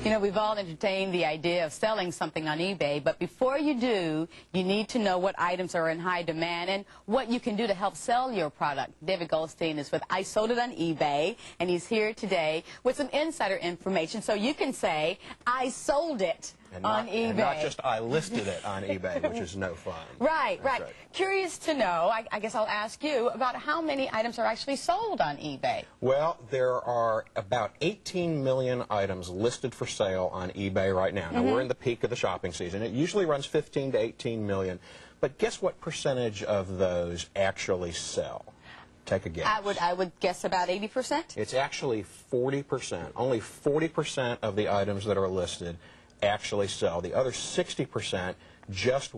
You know, we've all entertained the idea of selling something on eBay, but before you do, you need to know what items are in high demand and what you can do to help sell your product. David Goldstein is with I Sold It on eBay, and he's here today with some insider information so you can say, I sold it on eBay. And not just I listed it on eBay, which is no fun. Right. Curious to know, I guess I'll ask you, about how many items are actually sold on eBay. Well, there are about 18 million items listed for sale on eBay right now. Now, we're in the peak of the shopping season. It usually runs 15 to 18 million. But guess what percentage of those actually sell? Take a guess. I would guess about 80%? It's actually 40%. Only 40% of the items that are listed actually sell. The other 60% just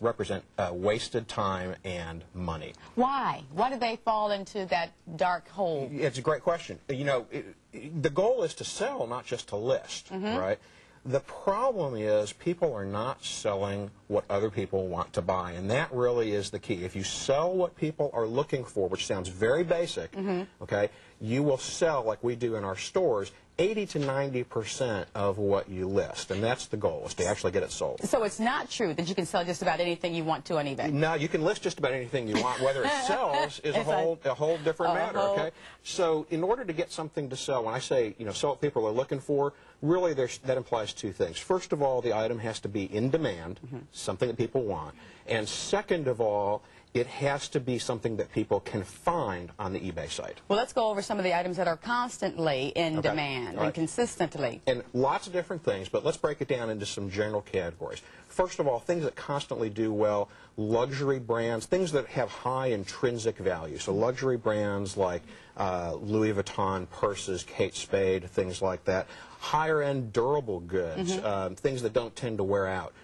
represent wasted time and money. Why? Why do they fall into that dark hole? It's a great question. You know, the goal is to sell, not just to list, right? The problem is people are not selling what other people want to buy, and that really is the key. If you sell what people are looking for, which sounds very basic, okay, you will sell, like we do in our stores, 80 to 90% of what you list, and that's the goal, is to actually get it sold. So it's not true that you can sell just about anything you want to on eBay? No, you can list just about anything you want. Whether it sells is a whole different matter, okay? So in order to get something to sell, when I say, you know, sell what people are looking for, really that implies two things. First of all, the item has to be in demand, something that people want, and second of all, it has to be something that people can find on the eBay site. Well, let's go over some of the items that are constantly in demand and consistently. And lots of different things, but let's break it down into some general categories. First of all, things that constantly do well, luxury brands, things that have high intrinsic value. So luxury brands like Louis Vuitton purses, Kate Spade, things like that. Higher-end durable goods, things that don't tend to wear out.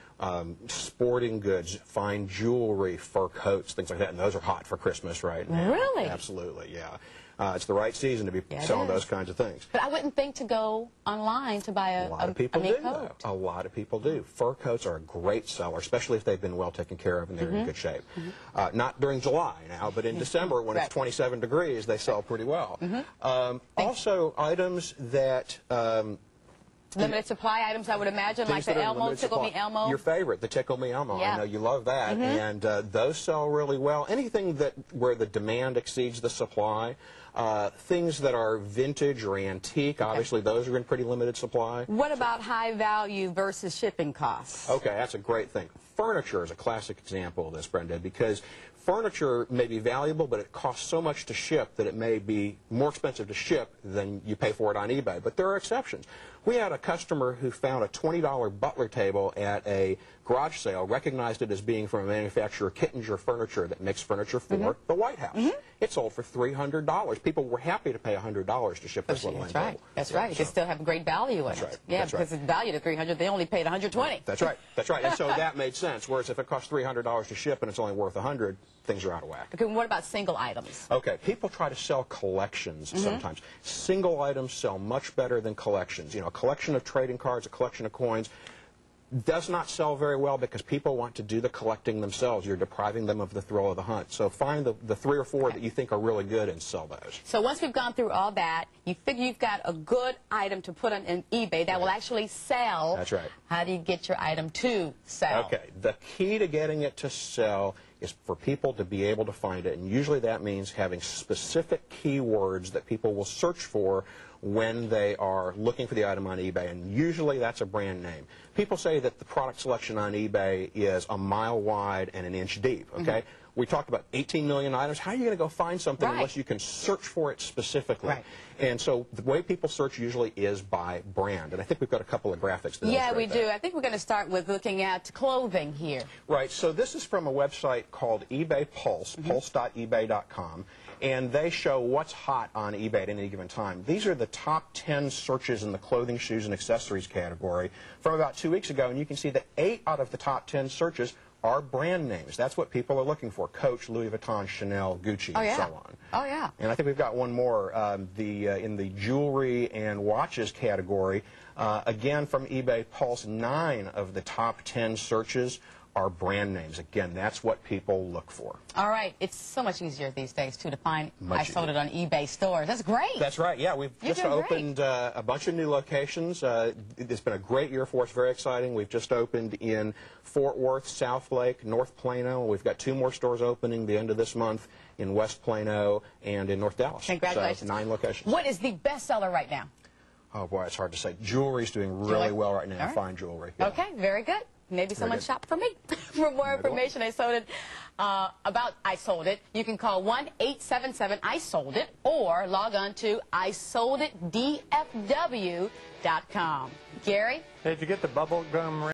Sporting goods, fine jewelry, fur coats, things like that, and those are hot for Christmas right now. Really? Absolutely, yeah. It's the right season to be selling those kinds of things. But I wouldn't think to go online to buy a lot of people do, though. A lot of people do. Fur coats are a great seller, especially if they've been well taken care of and they're in good shape. Not during July now, but in December when it's 27 degrees, they sell pretty well. Also, items that... limited supply items, I would imagine, like the Elmo, Tickle Me Elmo. Your favorite, the Tickle Me Elmo. I know you love that, and those sell really well. Anything where the demand exceeds the supply, things that are vintage or antique, obviously those are in pretty limited supply. What about high value versus shipping costs? Okay, that's a great thing. Furniture is a classic example of this, Brenda, because furniture may be valuable, but it costs so much to ship that it may be more expensive to ship than you pay for it on eBay. But there are exceptions. We had a customer who found a $20 butler table at a garage sale, recognized it as being from a manufacturer, Kittinger Furniture, that makes furniture for the White House. It sold for $300. People were happy to pay $100 to ship this little table. That's right. It can still have great value in it. Yeah, because it's valued at $300, they only paid $120. That's right. And so that made sense. Whereas if it costs $300 to ship and it's only worth $100, things are out of whack. Okay, what about single items? Okay, people try to sell collections sometimes. Single items sell much better than collections. You know, a collection of trading cards, a collection of coins, does not sell very well because people want to do the collecting themselves. You're depriving them of the thrill of the hunt. So find the 3 or 4 that you think are really good and sell those. So once we've gone through all that, you figure you've got a good item to put on eBay that will actually sell. That's right. How do you get your item to sell? Okay, the key to getting it to sell is for people to be able to find it, and usually that means having specific keywords that people will search for when they are looking for the item on eBay, and usually that's a brand name. People say that the product selection on eBay is a mile wide and an inch deep, okay? We talked about 18 million items. How are you going to go find something unless you can search for it specifically? And so the way people search usually is by brand. And I think we've got a couple of graphics that illustrate we do. I think we're going to start with looking at clothing here. Right. So this is from a website called eBay Pulse, pulse.ebay.com. And they show what's hot on eBay at any given time. These are the top 10 searches in the clothing, shoes, and accessories category from about 2 weeks ago. And you can see that 8 out of the top 10 searches are brand names. That's what people are looking for: Coach, Louis Vuitton, Chanel, Gucci, and so on. Oh, yeah. And I think we've got one more in the jewelry and watches category. Again, from eBay Pulse, 9 of the top 10 searches our brand names. Again, that's what people look for. All right. It's so much easier these days, too, to find Much I Sold It on eBay stores. That's great. That's right. Yeah, we've just opened a bunch of new locations. It's been a great year for us, very exciting. We've just opened in Fort Worth, South Lake, North Plano. We've got 2 more stores opening the end of this month in West Plano and in North Dallas. Congratulations. So 9 locations. What is the best seller right now? Oh, boy, it's hard to say. Jewelry's doing really well right now, fine jewelry. Yeah. Okay, very good. Maybe someone shop for me. For more information, about I Sold It, you can call 1-877-I-SOLD-IT or log on to isolditdfw.com. Gary? Hey, did you get the bubble gum